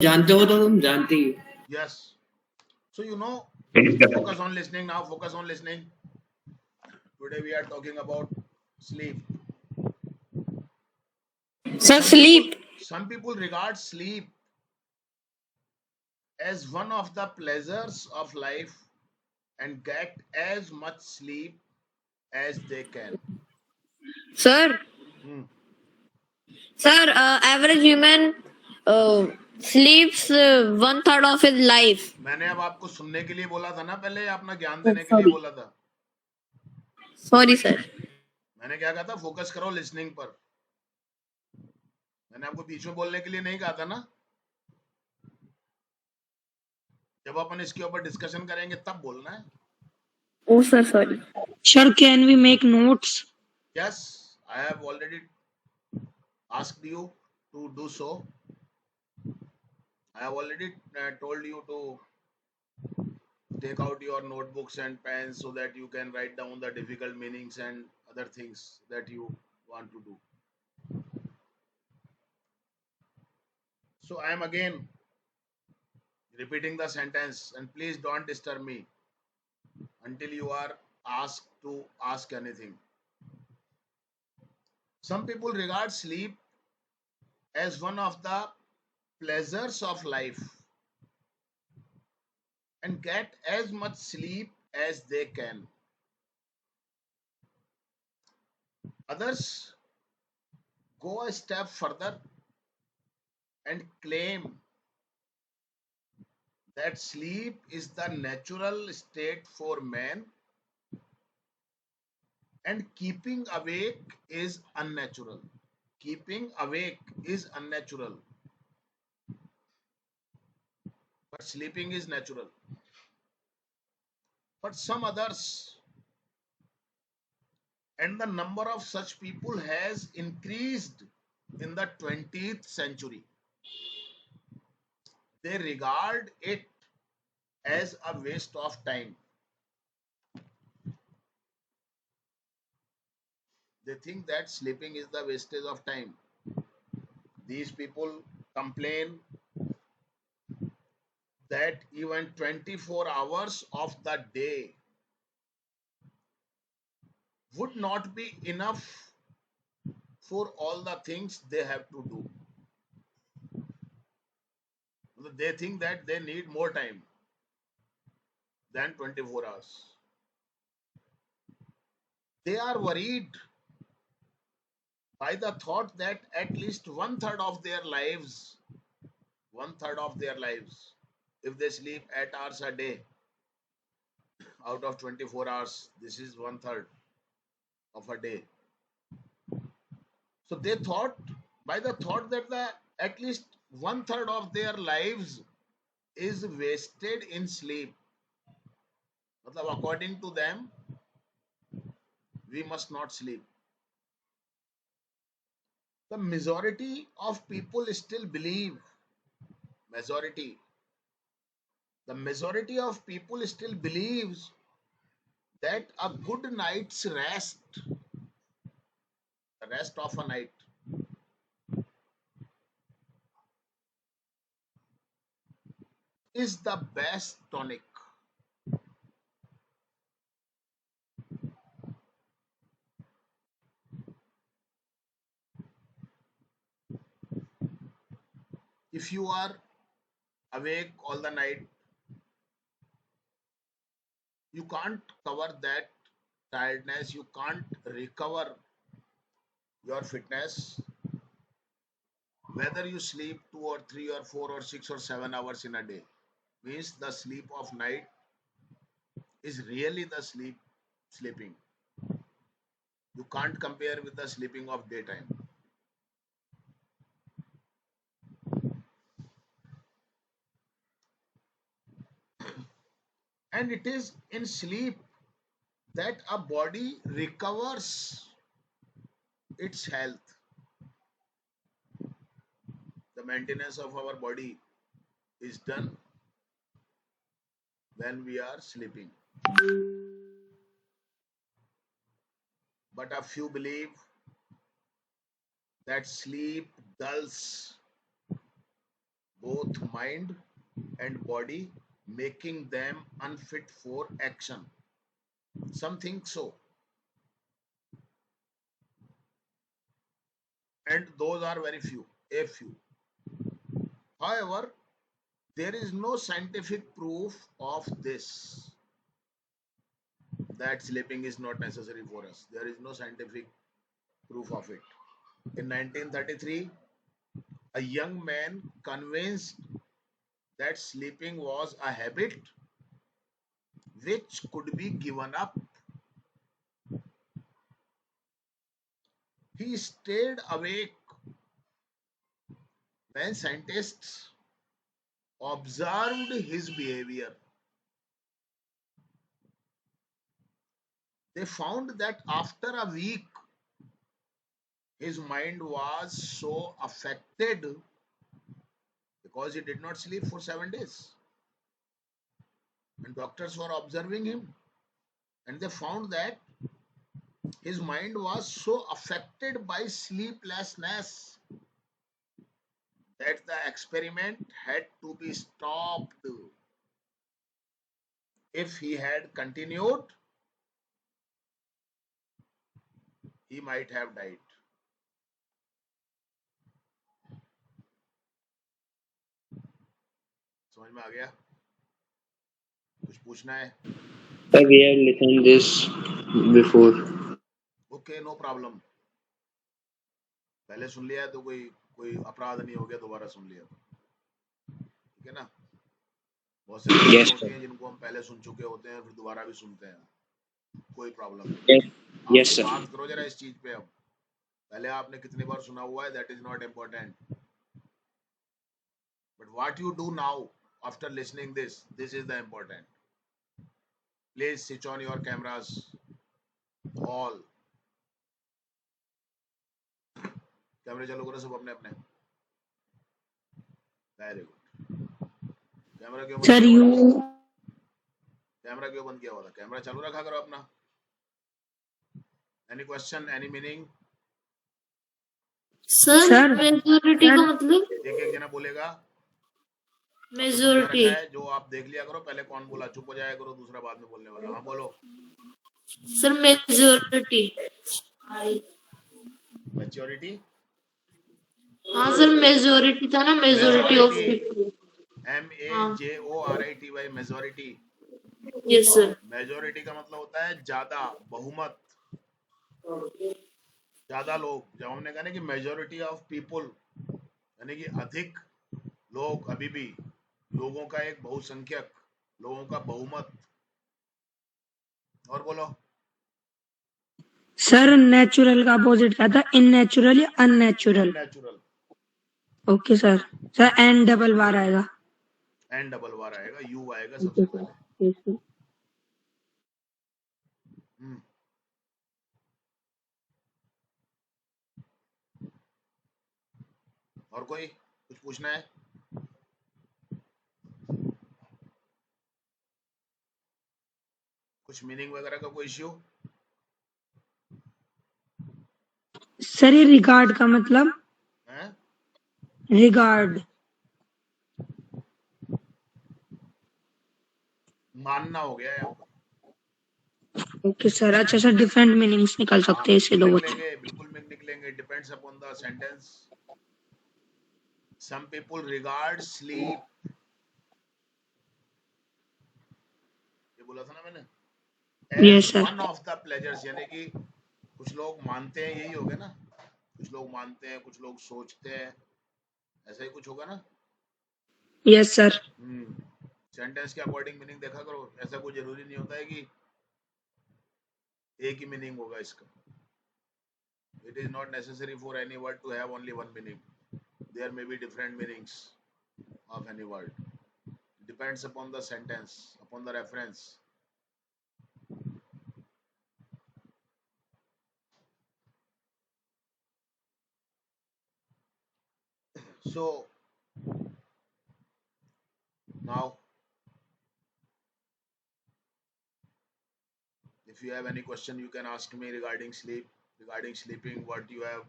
जानते हो तो तुम जानते ही हो। Yes. So focus on listening now. Focus on listening. Today we are talking about sleep. Sir, Some people, sleep. some people regard sleep as one of the pleasures of life and get as much sleep as they can. Sir, Hmm. sir, average human sleeps one third of his life. मैंने अब आपको सुनने के लिए बोला था ना पहले, या अपना ज्ञान Oh, देने के लिए sorry. बोला था? Sorry, sir. मैंने क्या कहा था? फोकस करो लिसनिंग पर। मैंने आपको बीच में बोलने के लिए नहीं कहा था ना। जब अपन इसके ऊपर डिस्कशन करेंगे तब बोलना है। Oh, sir, sorry. Sir, can we make notes? Yes, I have already asked you to do so. I have already told you to take out your notebooks and pens so that you can write down the difficult meanings and other things that you want to do. So I am again repeating the sentence, and please don't disturb me until you are asked to ask anything. Some people regard sleep as one of the pleasures of life and get as much sleep as they can. Others go a step further and claim that sleep is the natural state for man and keeping awake is unnatural. Keeping awake is unnatural, but sleeping is natural. But some others, and the number of such people has increased in the 20th century, they regard it as a waste of time. They think that sleeping is the wastage of time. These people complain that even 24 hours of the day would not be enough for all the things they have to do. They think that they need more time than 24 hours. They are worried by the thought that at least one third of their lives, if they sleep 8 hours a day out of 24 hours, this is one third of a day. So they thought, by the thought that the at least one third of their lives is wasted in sleep. According to them, we must not sleep. The majority of people still believe, majority, the majority of people still believes that a good night's rest, the rest of a night, is the best tonic. If you are awake all the night, you can't cover that tiredness, you can't recover your fitness, whether you sleep 2 or 3 or 4 or 6 or 7 hours in a day. Means the sleep of night is really the sleeping. You can't compare with the sleeping of daytime. And it is in sleep that a body recovers its health. The maintenance of our body is done when we are sleeping. But a few believe that sleep dulls both mind and body, making them unfit for action. Some think so, and those are very few, a few. However, there is no scientific proof of this, that sleeping is not necessary for us. There is no scientific proof of it. In 1933, a young man convinced that sleeping was a habit which could be given up. He stayed awake when scientists observed his behavior. They found that after a week, his mind was so affected because he did not sleep for 7 days. And doctors were observing him, and they found that his mind was so affected by sleeplessness that the experiment had to be stopped. If he had continued, he might have died. समझ में आ गया? कुछ पूछना है? Sir, we have listened this before. Okay, no problem. पहले सुन लिया तो कोई कोई अपराध नहीं हो गया, दोबारा सुन लिया तो, ठीक है ना? बहुत सारी चीजें Yes, होती sir. हैं जिनको हम पहले सुन चुके होते हैं, फिर दोबारा भी सुनते हैं, कोई प्रॉब्लम नहीं. Yes, आप yes, लोग sir. बात करो जरा इस चीज पे. अब पहले आपने कितनी बार सुना हुआ है, that is not important, but what you do now after listening this is the important. Please switch on your cameras all. कैमरे चालू करो सब अपने अपने. Very good. कैमरा क्यों बंद Sir, किया हुआ था? you. कैमरा क्यों बंद किया हुआ था? कैमरा चालू रखा करो अपना. Any question, any meaning? Sir Sir, majority sir, का मतलब? एक एक जना बोलेगा. आपको समझ मेजोरिटी. रखा है, जो आप देख लिया करो. पहले कौन बोला, चुप हो जाया करो, दूसरा बाद में बोलने वाला. हाँ बोलो. Sir majority. मैच्योरिटी. हाँ सर मेजोरिटी था ना, majority of majority. People. MAJORITY, majority. Yes sir. Majority का मतलब होता है ज्यादा, बहुमत, ज्यादा लोग. जब हमने कहा ना कि मेजोरिटी ऑफ पीपल, यानी कि अधिक लोग, अभी भी लोगों का एक बहुसंख्यक, लोगों का बहुमत. और बोलो. sir, natural का opposite क्या था? Innatural या unnatural? Unnatural. Okay, sir. Sir, N double bar आएगा. एन डबल बार आएगा, यू आएगा Okay, सबसे sir. पहले. Yes, sir. हम्म. और कोई कुछ पूछना है? कुछ मीनिंग वगैरह का कोई इश्यू? Sir, ये regard का मतलब? है? Regard. मानना हो गया यहाँ पर. Okay, sir. अच्छा sir, different meanings निकल हाँ, सकते हैं इससे दो बच्चे. निकलेंगे, बिल्कुल निकलेंगे. Depends upon the sentence. Some people regard sleep, ये बोला था ना मैंने, Yes, as sir. One of the pleasures. यानी कि कुछ लोग मानते हैं, यही हो गया ना, कुछ लोग मानते हैं, कुछ लोग सोचते हैं, ऐसा ही कुछ होगा ना. Yes, sir. सेंटेंस के अकॉर्डिंग मीनिंग देखा करो. ऐसा कोई जरूरी नहीं होता है कि एक ही मीनिंग होगा इसका. It is not necessary for any word to have only one meaning. There may be different meanings of any word. Depends upon the sentence, upon the reference. So now, if you have any question, you can ask me regarding sleep, regarding sleeping, what you have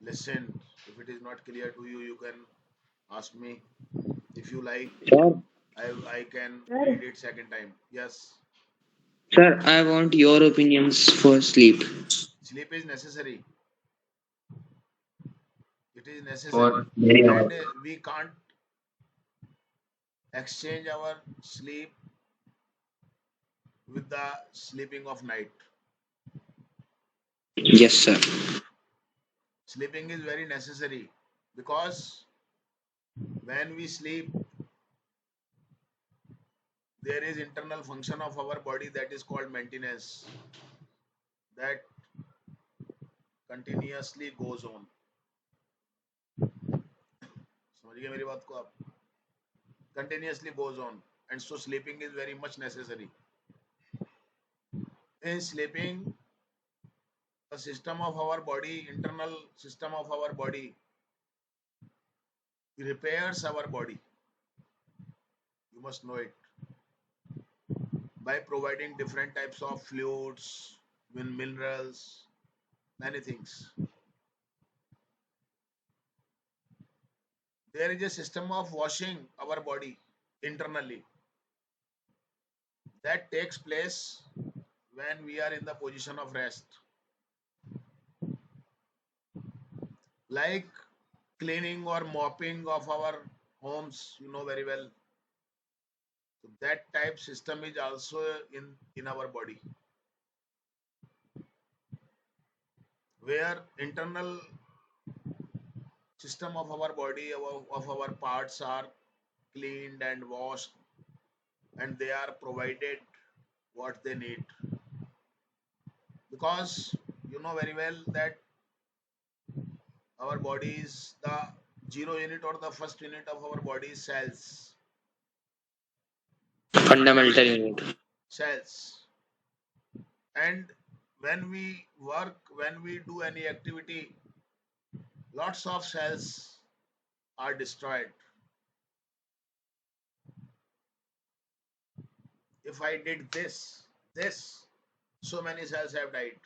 listened. If it is not clear to you, you can Ask me if you like. Sir, I can Sir, read it second time. Yes, sir, I want your opinions for sleep. sleep is necessary. It is For necessary, many and hours. we can't exchange our sleep with the sleeping of night. Yes, sir. Sleeping is very necessary because when we sleep, there is internal function of our body that is called maintenance that continuously goes on. समझ गए मेरी बात को आप? Continuously goes on, and so sleeping is very much necessary. In sleeping, the system of our body, internal system of our body, repairs our body. You must know it by providing different types of fluids, minerals, many things. There is a system of washing our body internally that takes place when we are in the position of rest, like cleaning or mopping of our homes, you know very well. So that type system is also in our body, where internal system of our body of our parts are cleaned and washed, and they are provided what they need, because you know very well that our body is the zero unit or the first unit of our body is Fundamental unit. cells. And when we work, when we do any activity, lots of cells are destroyed. If I did this, so many cells have died,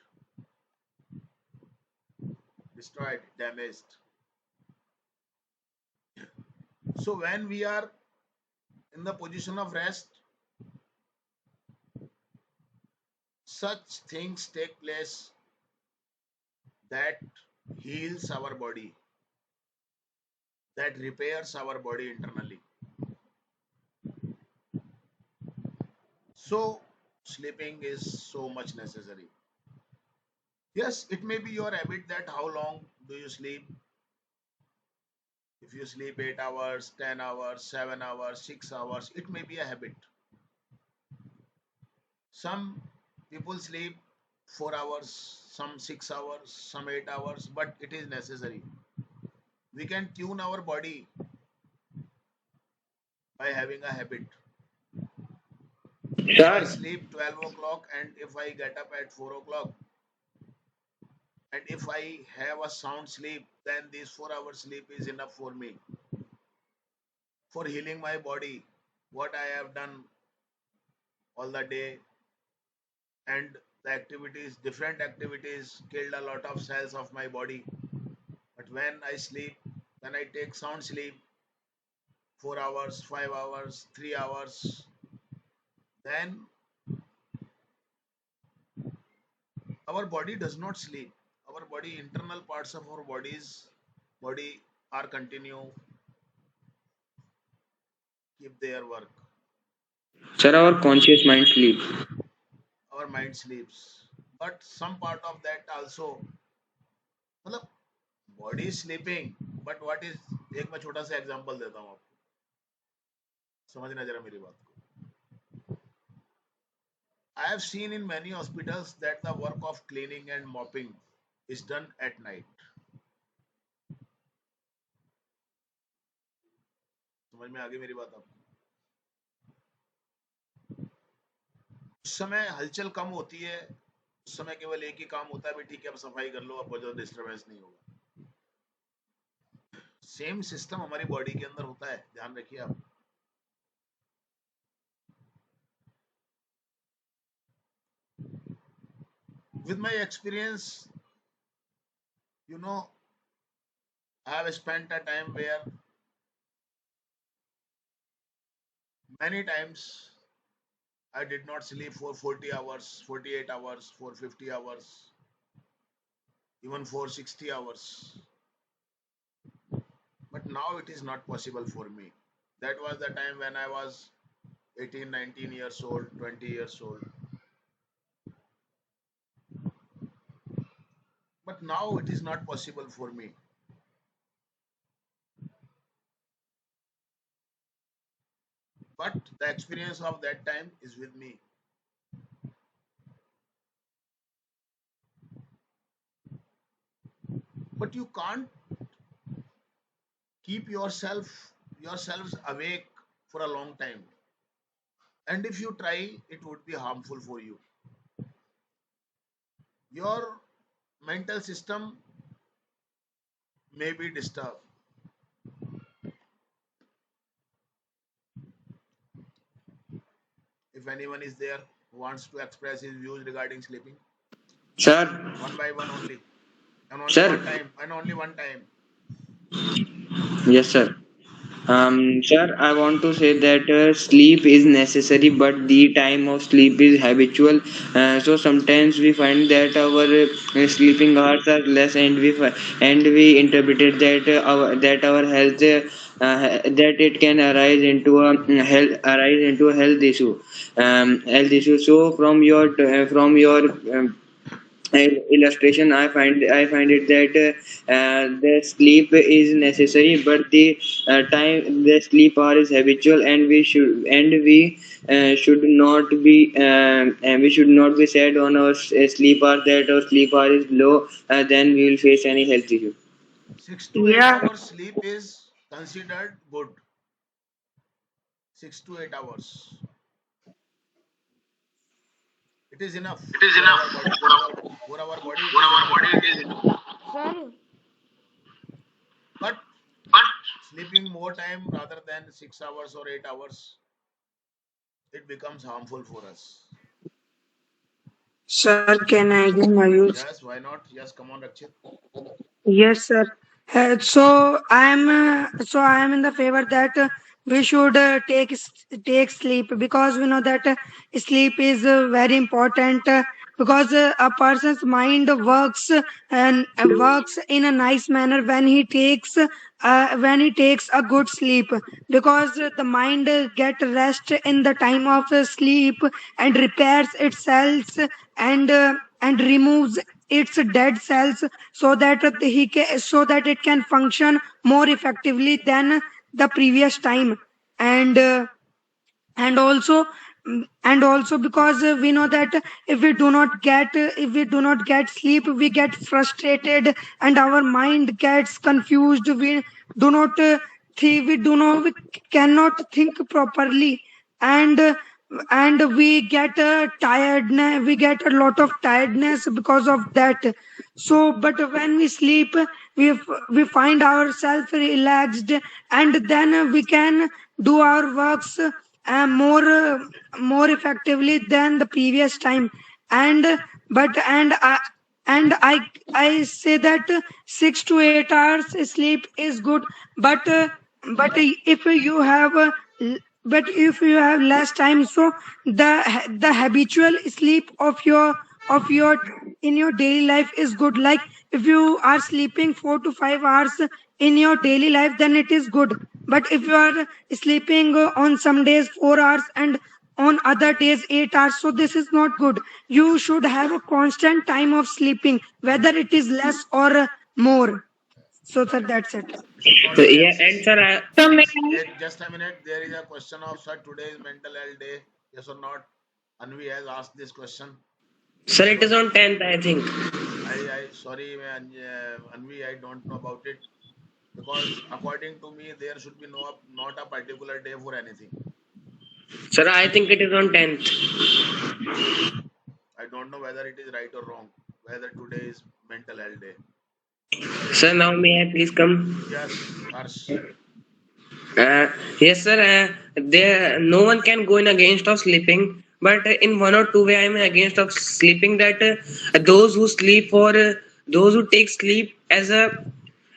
destroyed, damaged. So when we are in the position of rest, such things take place that heals our body, that repairs our body internally. So sleeping is so much necessary. Yes, it may be your habit that how long do you sleep? If you sleep 8 hours, 10 hours, 7 hours, 6 hours, it may be a habit. Some people sleep 4 hours, some 6 hours, some 8 hours, but it is necessary. We can tune our body by having a habit. If I Sir, sleep 12 o'clock and if I get up at 4 o'clock, and if I have a sound sleep, then this 4 hour sleep is enough for me for healing my body. What I have done all the day, and the activities, different activities, killed a lot of cells of my body. But when I sleep, when I take sound sleep, 4 hours, 5 hours, 3 hours, then our body does not sleep. Our body, internal parts of our body are continue, keep their work. sir, our conscious mind sleep. Our mind sleeps. But some part of that also, मतलब body is sleeping, but what is, एक मैं छोटा सा example देता हूँ आपको, समझना जरा मेरी बात को. I have seen in many hospitals that the work of cleaning and mopping is done at night. समझ में आ गई मेरी बात आपको? उस समय हलचल कम होती है, उस समय केवल एक ही काम होता है, भी ठीक है अब सफाई कर लो, अब बहुत ज्यादा डिस्टर्बेंस नहीं होगा. सेम सिस्टम हमारी बॉडी के अंदर होता है, ध्यान रखिए आप. With my experience, you know, I have spent a time where Many times I did not sleep for 40 hours, 48 hours, for 50 hours, even for 60 hours. But now it is not possible for me. That was the time when I was 18, 19 years old, 20 years old. But now it is not possible for me. But the experience of that time is with me. But you can't keep yourselves awake for a long time. And if you try, it would be harmful for you. Your mental system may be disturbed. If anyone is there who wants to express his views regarding sleeping, Sir, one by one only, and only sir, one time, and only one time. yes, sir. Sir, I want to say that sleep is necessary, but the time of sleep is habitual. So sometimes we find that our sleeping hours are less, and we interpreted that our health that it can arise into a health issue. So from your illustration, I find it that the sleep is necessary, but the sleep hour is habitual, and we should not be sad on our sleep hour that our sleep hour is low. Then we will face any health issue. 6 to 8 Yeah, hours sleep is considered good. 6 to 8 hours. It is enough It is for enough our body. for For our body, it for is our enough. body. It is enough. Sir, But But sleeping more time rather than 6 hours or 8 hours, it becomes harmful for us. sir, can I give my views? Yes, why not? Yes, come on, Rakshit. Yes, sir. So I am in the favor that we should take sleep, because we know that sleep is very important, because a person's mind works and works in a nice manner when he takes a good sleep, because the mind get rest in the time of sleep and repairs its cells, and removes its dead cells, so that so that it can function more effectively than the previous time. And uh, and also and also because we know that if we do not get sleep, we get frustrated and our mind gets confused. We cannot think properly, and we get tiredness, we get a lot of tiredness because of that. So but when we sleep, we find ourselves relaxed, and then we can do our works more effectively than the previous time. And but and i and i i say that 6 to 8 hours sleep is good, but but if you have but if you have less time, so the habitual sleep of your in your daily life is good. Like, if you are sleeping 4 to 5 hours in your daily life, then it is good. But if you are sleeping on some days 4 hours and on other days 8 hours, so this is not good. You should have a constant time of sleeping, whether it is less or more. So sir, that's it. So, According yeah, and access. sir, so may I? Just a minute. There is a question of, sir, today is mental health day. Yes or not? Anvi has asked this question. sir, it is So on 10th, I think. I sorry, Anvi, I don't know about it, because according to me, there should be not a particular day for anything. Sir, I think it is on 10th. I don't know whether it is right or wrong. Whether today is mental health day. Sir, now may I please come? Yes, Harsh. Uh, yes, sir. There, no one can go in against of sleeping, but in one or two way, I am against of sleeping. That those who sleep for those who take sleep as a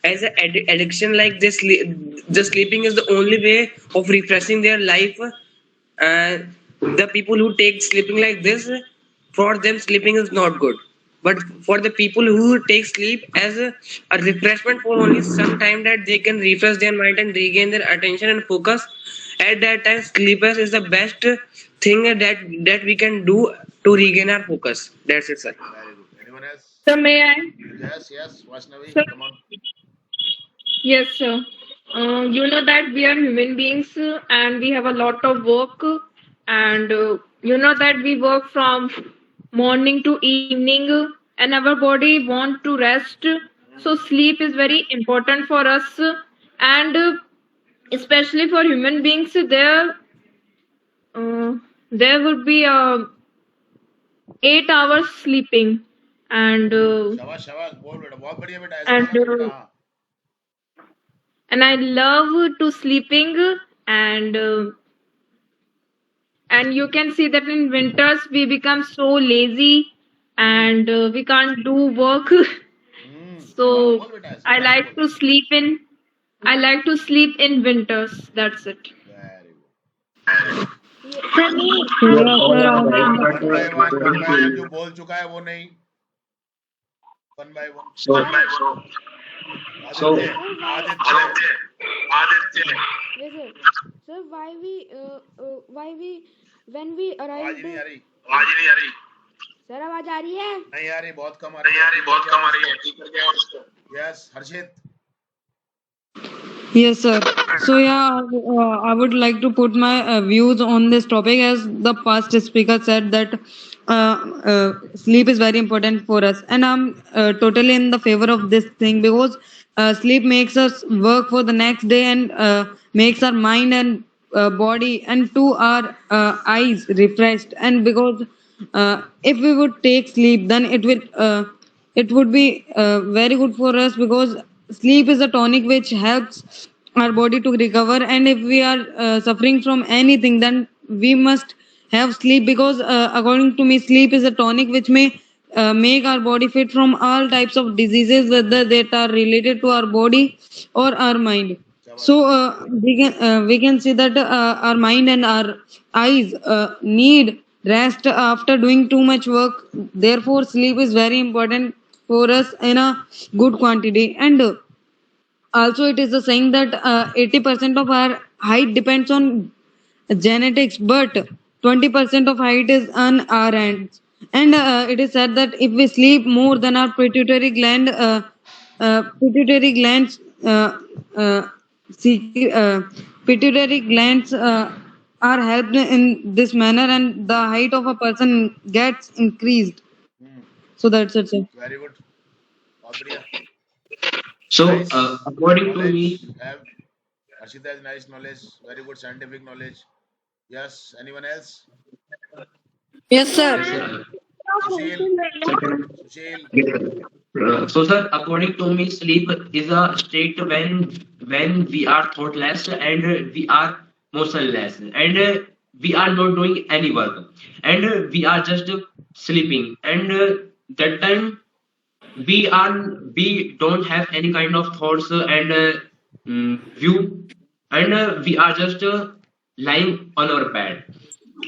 addiction, like this, the sleeping is the only way of refreshing their life. uh, the people who take sleeping like this, for them sleeping is not good. But for the people who take sleep as a refreshment for only some time that they can refresh their mind and regain their attention and focus, at that time sleepers is the best thing that we can do to regain our focus. That's it, sir. Very good. Anyone else? So may I? Yes, yes. Vaishnavi, So come on. yes, sir. You know that we are human beings and we have a lot of work, and you know that we work from morning to evening, and our body want to rest. So sleep is very important for us, and especially for human beings, uh, there would be 8 hours sleeping, and शाबाश शाबाश बोल बेटा बहुत बढ़िया बेटा ऐसे and बोला करो बेटा हाँ I love to sleeping, and and you can see that in winters we become so lazy, and we can't do work. हाँ So बोल बेटा ऐसे I ऐसे like बोल to sleep in I like to sleep in winters. That's it. Very good Ye- For me, You're Yeah, all sir. are right, but one according by one जो to बोल चुका है वो नहीं one by one so sir, so Aditya sir, why? Aditya Listen, sir, why we, when we आवाज ही arrived, नहीं आ रही sir, आवाज आ रही है? नहीं आ रही बहुत कम आ रही है बहुत कम आ रही है ठीक करके आओ उसको yes Harshit Yes, sir. So yeah, I would like to put my views on this topic as the past speaker said that sleep is very important for us, and I'm totally in the favor of this thing because sleep makes us work for the next day and makes our mind and body and to our eyes refreshed. And because if we would take sleep, then it would be very good for us because sleep is a tonic which helps our body to recover. And if we are suffering from anything, then we must have sleep because according to me sleep is a tonic which may make our body fit from all types of diseases whether that are related to our body or our mind. शाबाश So we can see that our mind and our eyes need rest after doing too much work. Therefore, sleep is very important for us in a good quantity. And also, it is a saying that 80% of our height depends on genetics, but 20% of height is on our hands. And it is said that if we sleep more than our pituitary glands, secre- pituitary glands are helped in this manner, and the height of a person gets increased. So that's it, sir. Very good बहुत बढ़िया so nice according to knowledge me. Have Harshit has nice knowledge very good scientific knowledge yes anyone else Yes, sir. Yes, sir. Sushil Second. Sushil So, sir, according to me, sleep is a state when we are thoughtless and we are motionless and we are not doing any work and we are just sleeping and that time we don't have any kind of thoughts and view and we are just lying on our bed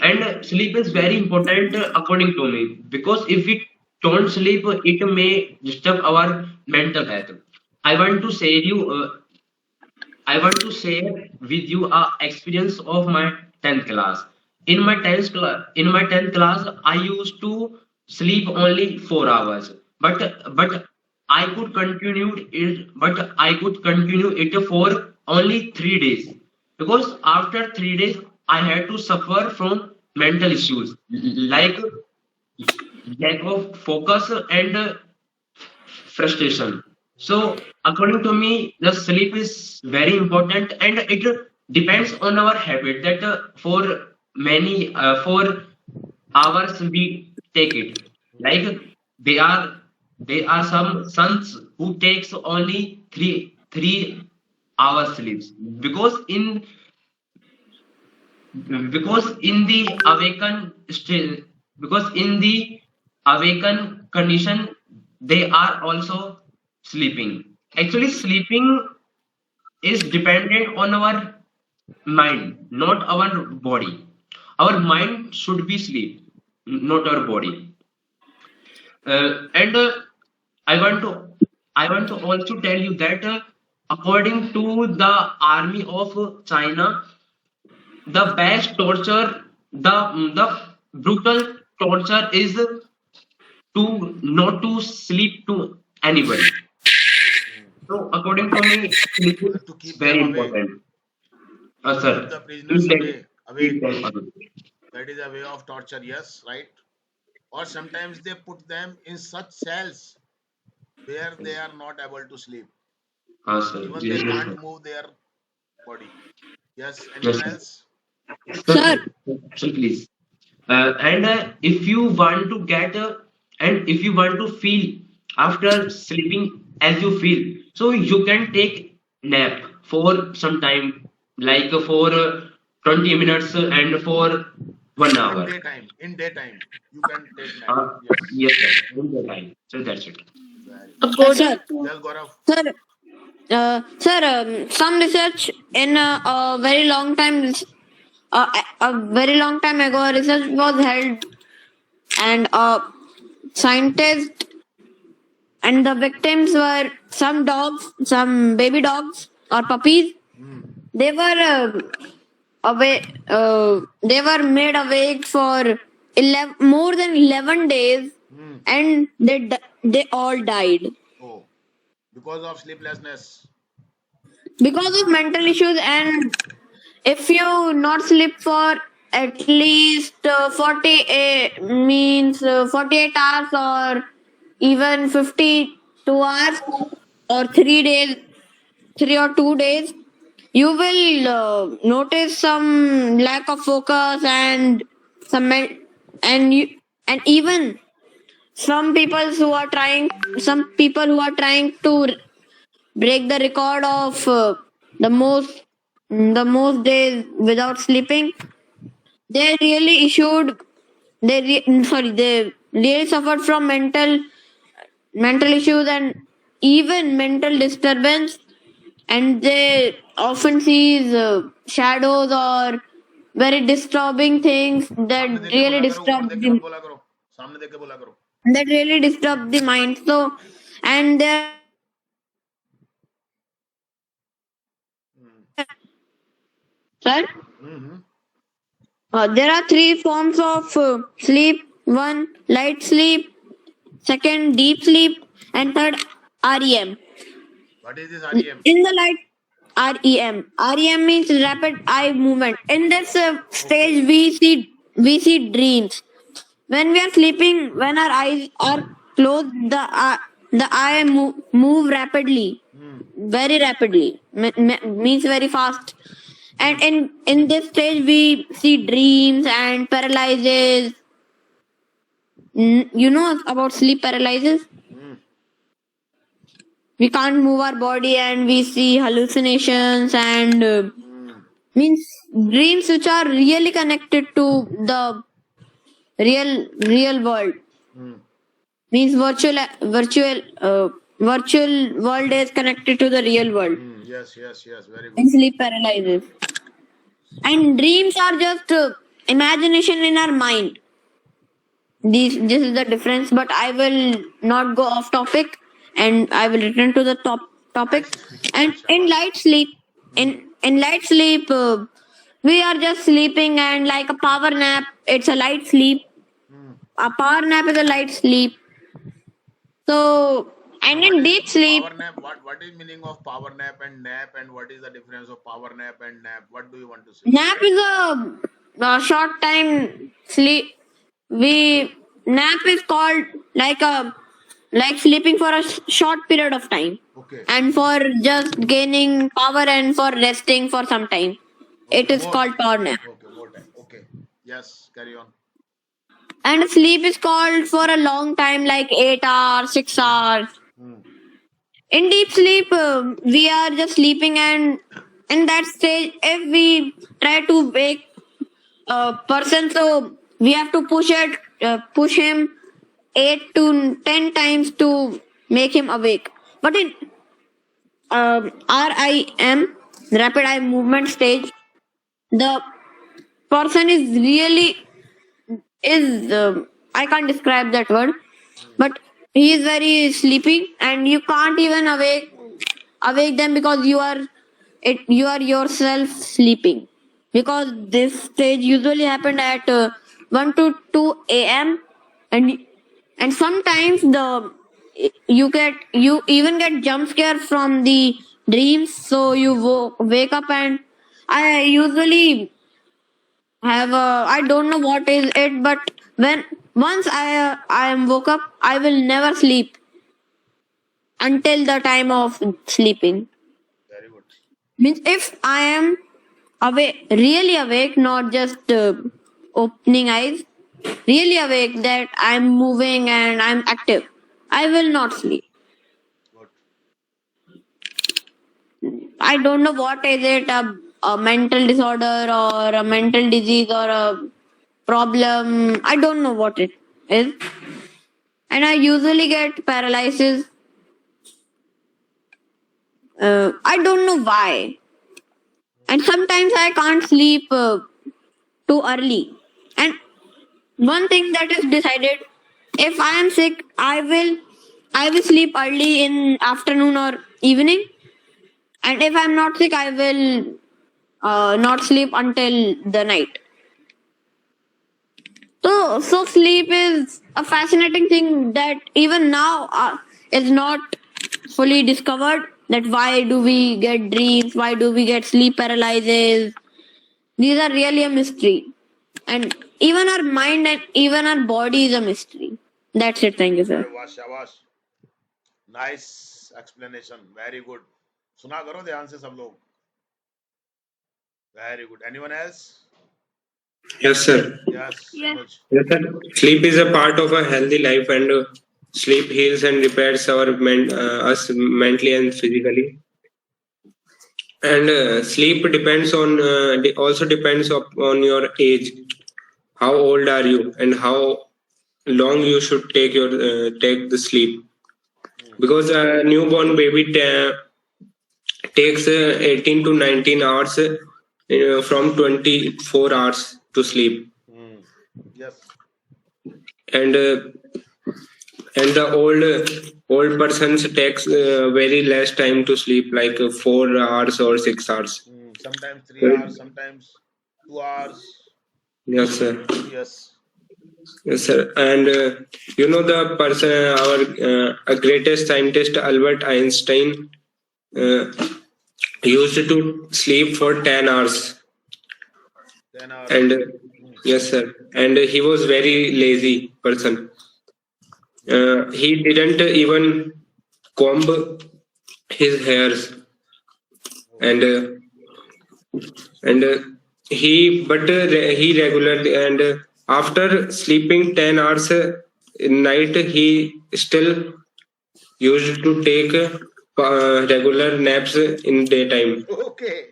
and sleep is very important according to me because if we don't sleep it may disturb our mental health. i want to say you I want to share with you a experience of my 10th class. In my 10th class, I used to sleep only 4 hours. But I could continue it for only 3 days. Because after 3 days, I had to suffer from mental issues like lack of focus and frustration. So, according to me, the sleep is very important, and it depends on our habit. That for hours we take it. Like they are there are some sons who takes only three hours sleeps because in the awakened still because in the awakened condition they are also sleeping. Actually sleeping is dependent on our mind, not our body. Our mind should be sleep, not our body. And I want to I want to also tell you that according to the army of China, the best torture, the brutal torture is to not to sleep to anybody. So according to me, sleep To is keep very them away, important. to keep Sir, the prisoners please let away, keep awake. them away. That is a way of torture, yes, right? Or sometimes they put them in such cells where they are not able to sleep. Sir, Even they yes, yes, can't sir. move their body. Yes, Yes, anyone sir. else? Sir, Sir, sir, please. And if you want to get and if you want to feel after sleeping as you feel, so you can take nap for some time, like for 20 minutes and for 1 hour. In daytime, you can take nap. Uh, Yes, yes, sir. In the time. So that's it. very A good. good. sir, Yes, Gaurav. sir, some research in a very long time, a very long time ago, research was held, and scientists and the victims were some dogs, some baby dogs or puppies. Hmm. They were they were made awake for 11, more than 11 days, Hmm. and they all died Oh, because of sleeplessness. because of mental issues. And if you not sleep for at least 48 hours, or even 52 hours, or 3 days, 3 or 2 days, you will notice some lack of focus, and some and you, and even some people who are trying to break the record of the most days without sleeping. They really issued they really suffered from mental issues and even mental disturbance, and they often sees shadows or very disturbing things सामने देख के बोला करो, ऊपर देख के मत बोला करो. सामने देख के बोला करो. that really disturb the mind. So, and there are three forms of Hmm. sir, Hmm. there are three forms of sleep. One, light sleep. Second, deep sleep. And third, REM. What is this REM? In the light, REM means rapid eye movement. In this Okay. stage, we see dreams. When we are sleeping, when our eyes are closed, the eye move rapidly, Hmm. very rapidly. Means very fast. And in this stage, we see dreams and paralyzes. You know about sleep paralysis? Hmm. We can't move our body, and we see hallucinations and Hmm. means dreams which are really connected to the real world. Hmm. Means virtual world is connected to the real world. Hmm. Yes, yes, yes. Very good. And sleep paralysis. And dreams are just imagination in our mind. This is the difference, but I will not go off topic, and I will return to the topic. Nice speaking. And in Shabash. light sleep, Hmm. in light sleep, we are just sleeping, and like a power nap, it's a light sleep. Hmm. A power nap is a light sleep. So, Now, and what in is deep sleep, power nap? What is meaning of power nap, and what is the difference of power nap and nap? What do you want to say? nap is a short time sleep. Okay. We nap is called like sleeping for a short period of time, Okay. and for just gaining power and for resting for some time. It Okay. is More. called power nap. Okay. More time. Okay. Yes. Carry on. And sleep is called for a long time, like 8 hours, 6 hours. Hmm. In deep sleep, we are just sleeping, and in that stage, if we try to wake a person, so we have to push him 8 to 10 times to make him awake. But in RIM, rapid eye movement stage, the person is really is I can't describe that word, but he is very sleepy and you can't even awake them because you are yourself sleeping, because this stage usually happened at 1 to 2 a.m. and sometimes you even get jump scare from the dreams, so you wake up. And I usually have I don't know what is it, but when once I am woke up, I will never sleep until the time of sleeping. Very good. Means if I am awake, really awake, not just opening eyes, really awake, that I'm moving and I'm active, I will not sleep. Good. I don't know what is it, a mental disorder or a mental disease or a problem. I don't know what it is. And I usually get paralysis. I don't know why. And sometimes I can't sleep too early. And one thing that is decided, if I am sick, I will sleep early in afternoon or evening. And if I'm not sick, I will not sleep until the night. So sleep is a fascinating thing that even now is not fully discovered. That why do we get dreams? Why do we get sleep paralysis? These are really a mystery, and even our mind and even our body is a mystery. That's it. Thank you, sir. अरे वाह शाबाश. Nice explanation. Very good. सुना करो ध्यान से सब लोग. Very good. Anyone else? Yes, sir. Yes, Yes. Anuj. Yes, sir. Sleep is a part of a healthy life, and sleep heals and repairs us mentally and physically. And sleep depends on also depends on your age. How old are you, and how long you should take the sleep? Because a newborn baby takes 18 to 19 hours from 24 hours to sleep, Yes. and the old persons takes very less time to sleep, like 4 hours or 6 hours. Sometimes 3 Right. hours, sometimes 2 hours. Yes, sir. Yes. Yes, sir. And you know the person, our greatest scientist Albert Einstein uh, used to sleep for 10 hours. 10 hours. And yes, sir. And he was very lazy person. He didn't even comb his hairs, and he regularly, and after sleeping 10 hours in night, he still used to take regular naps in daytime. Okay.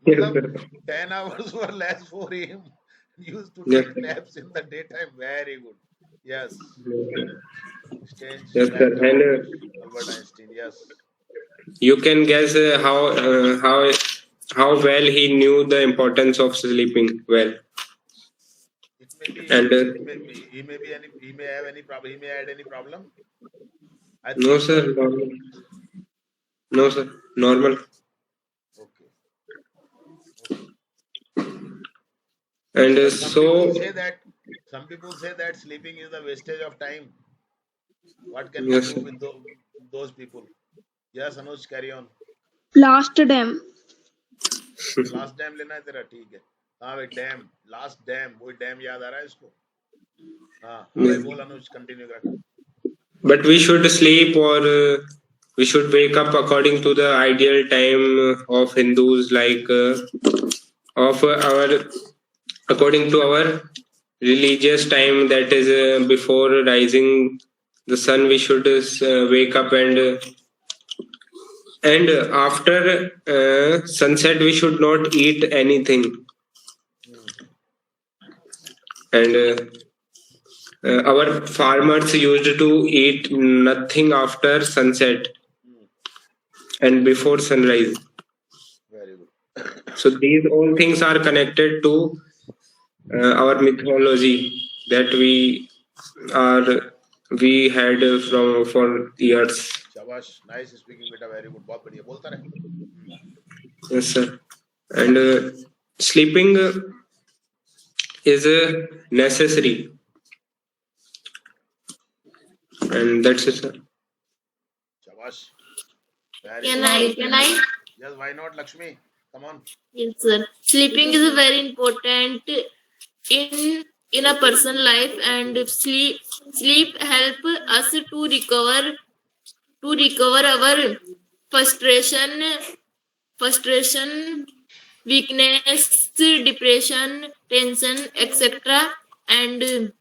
Yes, मतलब sir. 10 hours were less for him. Used to Yes, take naps in the daytime. Very good. Yes. Strange yes, sir. fact And about Albert Einstein. Yes. you can guess how well he knew the importance of sleeping well. It may be. And He may have any problem. He may had any problem. I no, think sir, so. normal. No, sir, normal. Okay. And Some so people say that. Some people say that sleeping is a wastage of time. What can we yes, do sir. with those people? Yes, Anuj, carry on. Last dam. Last dam लेना है तेरा, ठीक है. हाँ भाई dam, last dam, वही dam याद आ रहा है इसको. हाँ हाँ भाई Yes. बोल अनुज, कंटिन्यू कर. But we should sleep, or we should wake up according to the ideal time of Hindus, like of our according to our religious time, that is before rising the sun. We should wake up, and after sunset we should not eat anything, and our farmers used to eat nothing after sunset and before sunrise. Very good. So these all things are connected to our mythology that are we had from for years. शाबाश, nice speaking बेटा, very good, बहुत बढ़िया, बोलता रहे। Yes, sir. And sleeping is necessary, and that's it, sir. शाबाश, very Can good. I? Yes, why not, Lakshmi? Come on. Yes, sir. Sleeping is very important in a person life, and sleep help us to recover our frustration, weakness, depression, tension, etc. And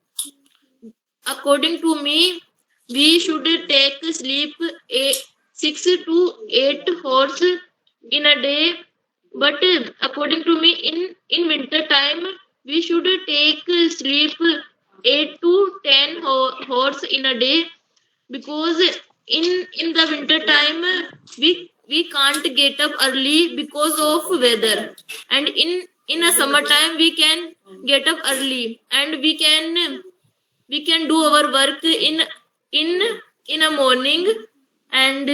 according to me, we should take sleep 6 to 8 hours in a day. But according to me, in winter time, we should take sleep 8 to 10 hours in a day, because in the winter time we can't get up early because of weather, and in a summertime we can get up early, and we can do our work in in a morning, and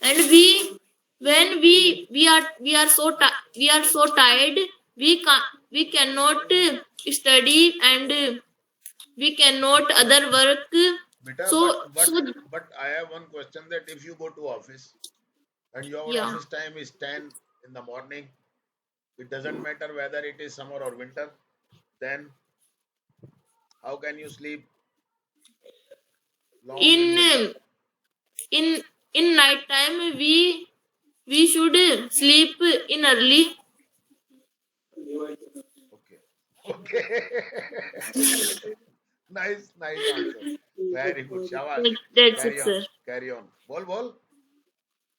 we when we are so tired, we cannot study, and we cannot other work. Beta, So but I have one question, that if you go to office and your yeah. office time is 10 in the morning, it doesn't matter whether it is summer or winter, then how can you sleep long in winter? In night time we should sleep in early. Okay. Nice answer, very good, shabash. That's it, sir. Carry on, bol.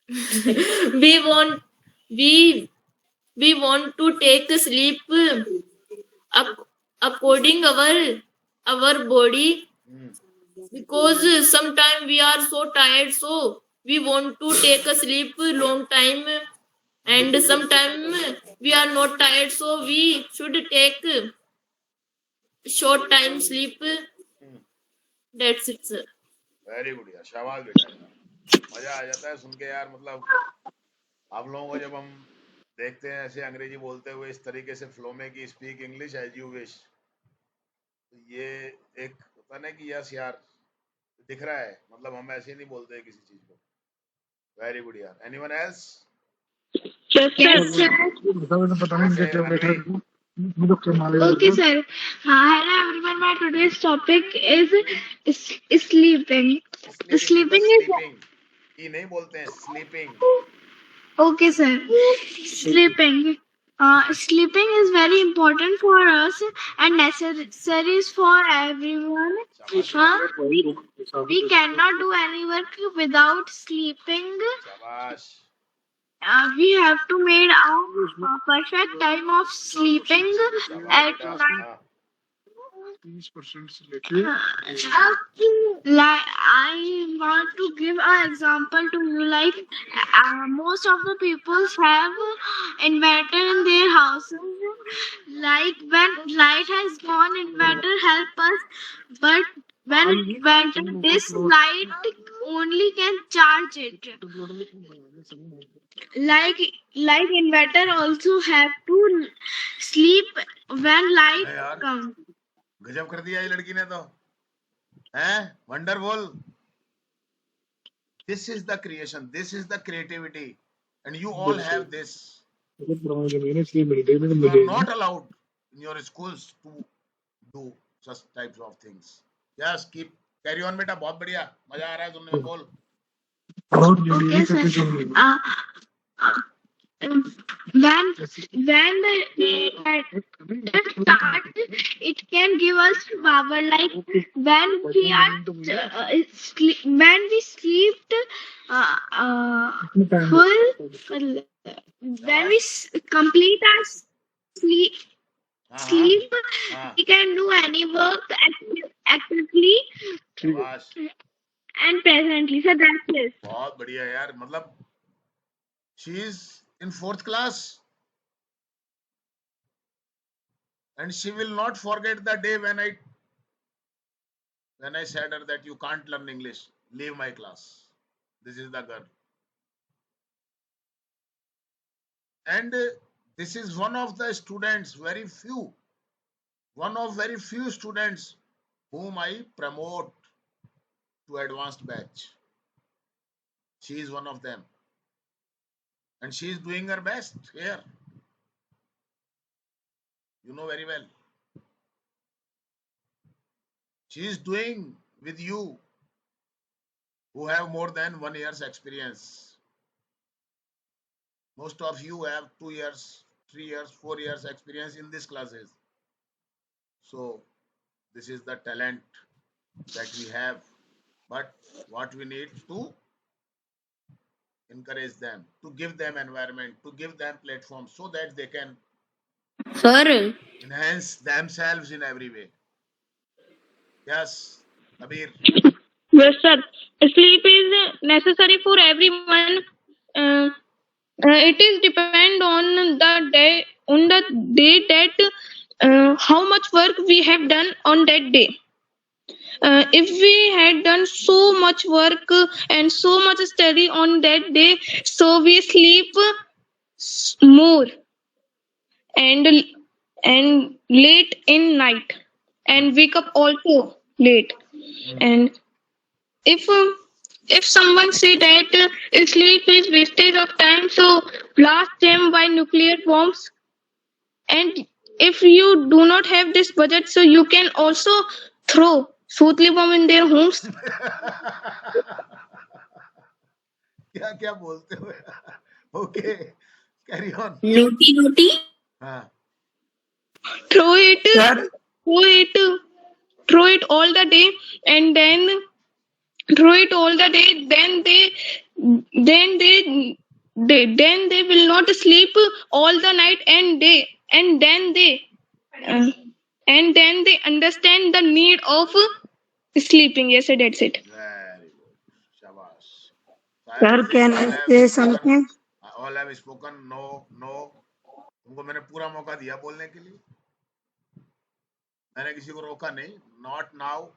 we want we want to take sleep according our body, because sometimes we are so tired, so we want to take a sleep long time, and sometimes we are not tired, so we should take short time sleep. That's it, sir. Very good यार, शाबाश बेटा यार, मजा आ जाता है सुन के यार। मतलब आप लोगों को जब हम देखते हैं ऐसे अंग्रेजी बोलते हुए इस तरीके से फ्लो में कि speak English as you wish, तो ये एक होता ना कि यस यार दिख रहा है, मतलब हम ऐसे नहीं बोलते किसी चीज को। वेरी गुड यार, anyone else? Yes, sir. Okay, sir. Hello, everyone. My today's topic is sleeping. Sleeping is ये नहीं बोलते हैं, sleeping. okay, sir. Sleeping. Sleeping is very important for us and necessary for everyone. We cannot do any work without sleeping. शाबाश। We have to make a perfect time of sleeping at night. 30% से लेके Like, I want to give an example to you. Like, most of the people have inverter in their houses. Like, when light has gone, inverter help us. But when inverter, this light only can charge it. Like inverter also have to sleep when light यार comes. गजब कर दिया ये लड़की ने तो, हैं? Wonderful. This is the creation, this is the creativity, and you all have this. You are not allowed in your schools to do such types of things. Yes, keep carry on बेटा, बहुत बढ़िया, मजा आ रहा है सुनने में, बोल। Okay, sir. When the start, it can give us power. Like when we are when we sleep full, when we complete our sleep, we can do any work actively शाबाश, and presently. So that's it. बहुत बढ़िया यार। मतलब she is in 4th class, And she will not forget the day when I said her that you can't learn English, leave my class. This is the girl. And this is one of the students, one of very few students whom I promote to advanced batch. She is one of them. And she is doing her best here. You know very well. She is doing with you who have more than 1 year's experience. Most of you have 2 years, 3 years, 4 years experience in these classes. So this is the talent that we have. But what we need to encourage them, to give them environment, to give them platform so that they can Sir, enhance themselves in every way. Yes, Kabir. Yes, sir. Sleep is necessary for everyone. Uh, it is depend on the day that how much work we have done on that day. If we had done so much work and so much study on that day, so we sleep more and late in night and wake up also late. And if uh, if someone say that sleep is wastage of time, so blast them by nuclear bombs. And if you do not have this budget, so you can also throw Sotli bomb in their homes. क्या क्या बोलते हो? Okay, carry on. naughty, naughty. हाँ. Throw it, Sir, throw it, throw it all the day, and then throw it all the day. Then they will not sleep all the night and day, uh, and then they understand the need of sleeping. Yes, sir, that's it. Very good. Shabash. So I sir, believe can I say something? all have spoken. No, no. तुमको मैंने पूरा मौका दिया बोलने के लिए. मैंने किसी को रोका नहीं. Not now.